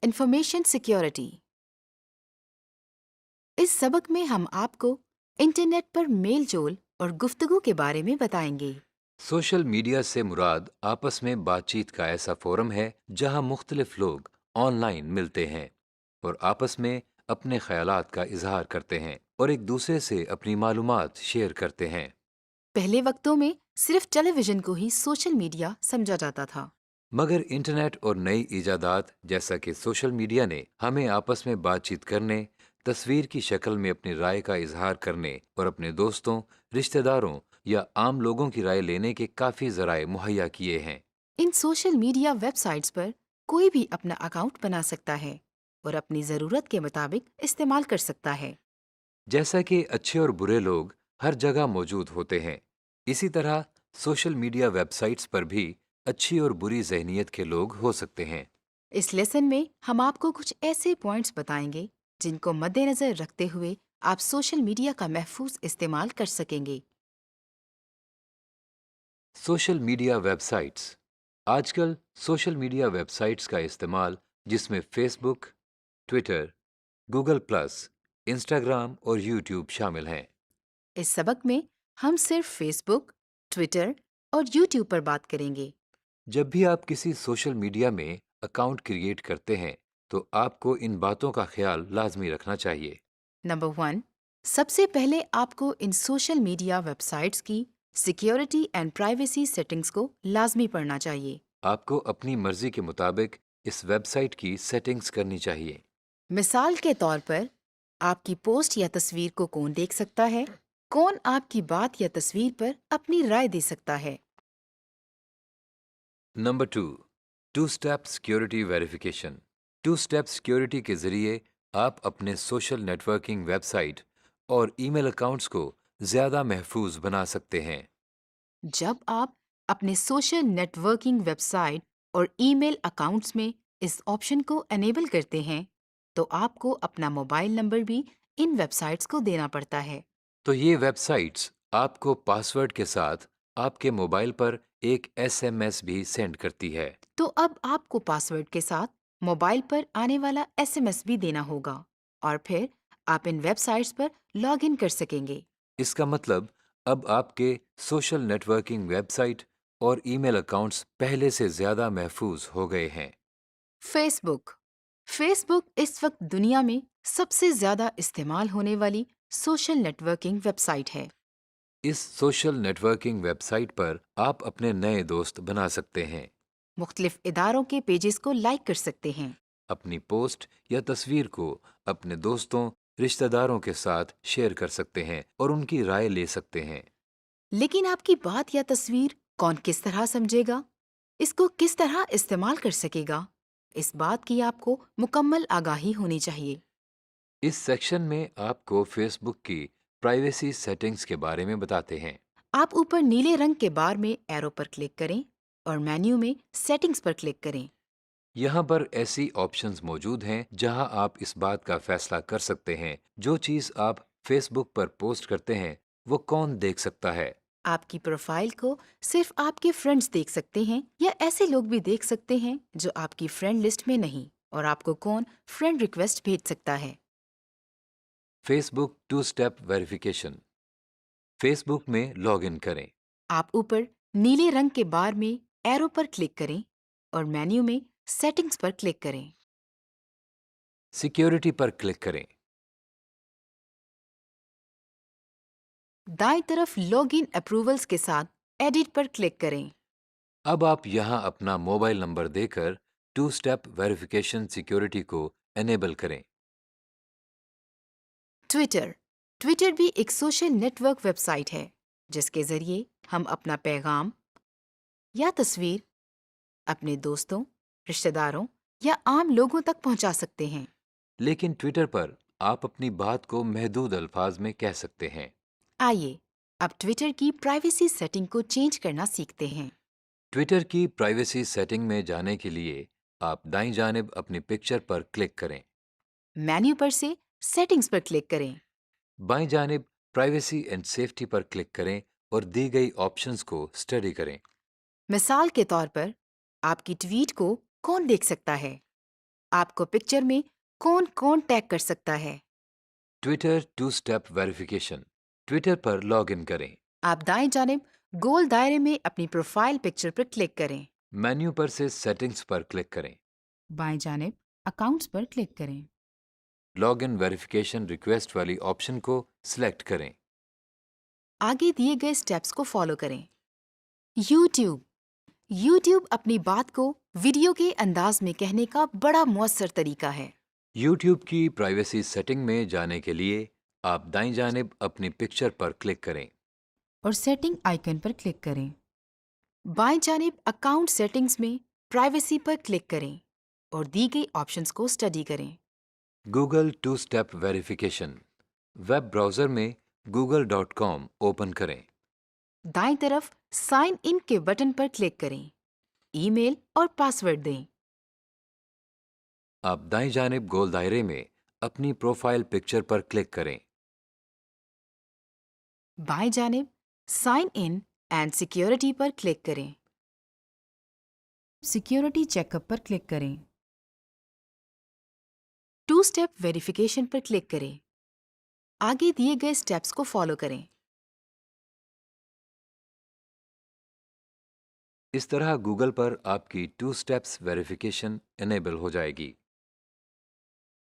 Information security. اس سبق میں ہم آپ کو انٹرنیٹ پر میل جول اور گفتگو کے بارے میں بتائیں گے۔ سوشل میڈیا سے مراد آپس میں بات چیت کا ایسا فورم ہے جہاں مختلف لوگ آن لائن ملتے ہیں اور آپس میں اپنے خیالات کا اظہار کرتے ہیں اور ایک دوسرے سے اپنی معلومات شیئر کرتے ہیں۔ پہلے وقتوں میں صرف ٹیلی ویژن کو ہی سوشل میڈیا سمجھا جاتا تھا۔ مگر انٹرنیٹ اور نئی ایجادات جیسا کہ سوشل میڈیا نے ہمیں آپس میں بات چیت کرنے، تصویر کی شکل میں اپنی رائے کا اظہار کرنے اور اپنے دوستوں، رشتہ داروں یا عام لوگوں کی رائے لینے کے کافی ذرائع مہیا کیے ہیں۔ ان سوشل میڈیا ویب سائٹس پر کوئی بھی اپنا اکاؤنٹ بنا سکتا ہے اور اپنی ضرورت کے مطابق استعمال کر سکتا ہے۔ جیسا کہ اچھے اور برے لوگ ہر جگہ موجود ہوتے ہیں، اسی طرح سوشل میڈیا ویب سائٹس پر بھی اچھی اور بری ذہنیت کے لوگ ہو سکتے ہیں۔ اس لیسن میں ہم آپ کو کچھ ایسے پوائنٹس بتائیں گے جن کو مد نظر رکھتے ہوئے آپ سوشل میڈیا کا محفوظ استعمال کر سکیں گے۔ Social media web sites. آج کل سوشل میڈیا ویب سائٹس کا استعمال، جس میں فیس بک، ٹویٹر، گوگل پلس، انسٹاگرام اور یوٹیوب شامل ہیں۔ اس سبق میں ہم صرف فیس بک، ٹویٹر اور یوٹیوب پر بات کریں گے۔ جب بھی آپ کسی سوشل میڈیا میں اکاؤنٹ کریٹ کرتے ہیں تو آپ کو ان باتوں کا خیال لازمی رکھنا چاہیے۔ نمبر 1، سب سے پہلے آپ کو ان سوشل میڈیا ویب سائٹس کی سیکیورٹی اینڈ پرائیویسی سیٹنگز کو لازمی پڑھنا چاہیے۔ آپ کو اپنی مرضی کے مطابق اس ویب سائٹ کی سیٹنگز کرنی چاہیے۔ مثال کے طور پر، آپ کی پوسٹ یا تصویر کو کون دیکھ سکتا ہے؟ کون آپ کی بات یا تصویر پر اپنی رائے دے سکتا ہے؟ Number 2، two step security verification. Two step security کے ذریعے آپ اپنے social networking website اور ای میل اکاؤنٹس کو زیادہ محفوظ بنا سکتے ہیں۔ جب آپ اپنے social networking website اور ای میل اکاؤنٹس میں اس آپشن کو انیبل کرتے ہیں تو آپ کو اپنا موبائل نمبر بھی ان ویب سائٹس کو دینا پڑتا ہے۔ تو یہ ویب سائٹس آپ کو پاس ورڈ کے ساتھ آپ کے موبائل پر ایک ایس ایم ایس بھی سینڈ کرتی ہے۔ تو اب آپ کو پاس ورڈ کے ساتھ موبائل پر آنے والا ایس ایم ایس بھی دینا ہوگا اور پھر آپ ان ویب سائٹس پر لاگ ان کر سکیں گے۔ اس کا مطلب اب آپ کے social networking website اور ای میل اکاؤنٹس پہلے سے زیادہ محفوظ ہو گئے ہیں۔ فیس بک۔ فیس بک اس وقت دنیا میں سب سے زیادہ استعمال ہونے والی social networking website ہے۔ اس social networking website پر آپ اپنے نئے دوست بنا سکتے ہیں، مختلف اداروں کے پیجز کو لائک کر سکتے ہیں، اپنی پوسٹ یا تصویر کو اپنے دوستوں، رشتہ داروں کے ساتھ شیئر کر سکتے ہیں اور ان کی رائے لے سکتے ہیں۔ لیکن آپ کی بات یا تصویر کون کس طرح سمجھے گا؟ اس کو کس طرح استعمال کر سکے گا؟ اس بات کی آپ کو مکمل آگاہی ہونی چاہیے۔ اس سیکشن میں آپ کو فیس بک کی پرائیویسی سیٹنگز کے بارے میں بتاتے ہیں۔ آپ اوپر نیلے رنگ کے بار میں ایرو پر کلک کریں اور مینیو میں سیٹنگز پر کلک کریں۔ یہاں پر ایسی آپشنز موجود ہیں جہاں آپ اس بات کا فیصلہ کر سکتے ہیں جو چیز آپ فیس بک پر پوسٹ کرتے ہیں وہ کون دیکھ سکتا ہے۔ آپ کی پروفائل کو صرف آپ کے فرینڈز دیکھ سکتے ہیں یا ایسے لوگ بھی دیکھ سکتے ہیں جو آپ کی فرینڈ لسٹ میں نہیں، اور آپ کو کون فرینڈ ریکویسٹ بھیج سکتا ہے۔ Facebook two step verification. Facebook میں لاگ ان کریں۔ آپ اوپر نیلے رنگ کے بار میں ایرو پر کلک کریں اور مینیو میں سیٹنگز پر کلک کریں۔ سیکیورٹی پر کلک کریں۔ دائیں طرف لاگ ان اپروولز کے ساتھ ایڈٹ پر کلک کریں۔ اب آپ یہاں اپنا موبائل نمبر دے کر ٹو اسٹیپ ویریفیکیشن سیکیورٹی کو انیبل کریں۔ ٹویٹر۔ ٹویٹر بھی ایک social network website ہے جس کے ذریعے ہم اپنا پیغام یا تصویر اپنے دوستوں، رشتہ داروں یا عام لوگوں تک پہنچا سکتے ہیں۔ لیکن ٹویٹر پر آپ اپنی بات کو محدود الفاظ میں کہہ سکتے ہیں۔ آئیے اب ٹویٹر کی پرائیویسی سیٹنگ کو چینج کرنا سیکھتے ہیں۔ ٹویٹر کی پرائیویسی سیٹنگ میں جانے کے لیے آپ دائیں جانب اپنی پکچر پر کلک کریں۔ مینیو پر سے سیٹنگز پر کلک کریں۔ بائیں جانب privacy and safety per click کریں اور دی گئی آپشنز کو اسٹڈی کریں۔ مثال کے طور پر، آپ کی ٹویٹ کو کون دیکھ سکتا ہے؟ آپ کو پکچر میں کون کون ٹیگ کر سکتا ہے؟ Twitter two step verification, Twitter پر لاگ ان کریں۔ آپ دائیں جانب گول دائرے میں اپنی پروفائل پکچر پر کلک کریں۔ مینیو پر سے سیٹنگز پر کلک کریں۔ بائیں جانب اکاؤنٹس پر کلک کریں۔ لاگ ان ویریفیکیشن ریکویسٹ والی آپشن کو سلیکٹ کریں۔ آگے دیے گئے سٹیپس کو فالو کریں۔ یوٹیوب یوٹیوب اپنی بات کو ویڈیو کے انداز میں کہنے کا بڑا مؤثر طریقہ ہے۔ یوٹیوب کی پرائیویسی سیٹنگ میں جانے کے لیے آپ دائیں جانب اپنی پکچر پر کلک کریں۔ اور سیٹنگ آئیکن پر کلک کریں۔ بائیں جانب اکاؤنٹ سیٹنگز میں پرائیویسی پر کلک کریں اور دی گئی آپشنز کو اسٹڈی کریں۔ Google two step verification, web browser میں google.com اوپن کریں۔ دائیں طرف سائن ان کے بٹن پر کلک کریں۔ ای میل اور پاسورڈ دیں۔ آپ دائیں جانب گول دائرے میں اپنی پروفائل پکچر پر کلک کریں۔ بائیں جانب سائن ان اینڈ سیکیورٹی پر کلک کریں۔ سیکیورٹی چیک اپ پر کلک کریں۔ ٹو اسٹیپ ویریفیکیشن پر کلک کریں۔ آگے دیے گئے سٹیپس کو فالو کریں۔ اس طرح گوگل پر آپ کی ٹو اسٹیپس ویریفیکیشن انیبل ہو جائے گی۔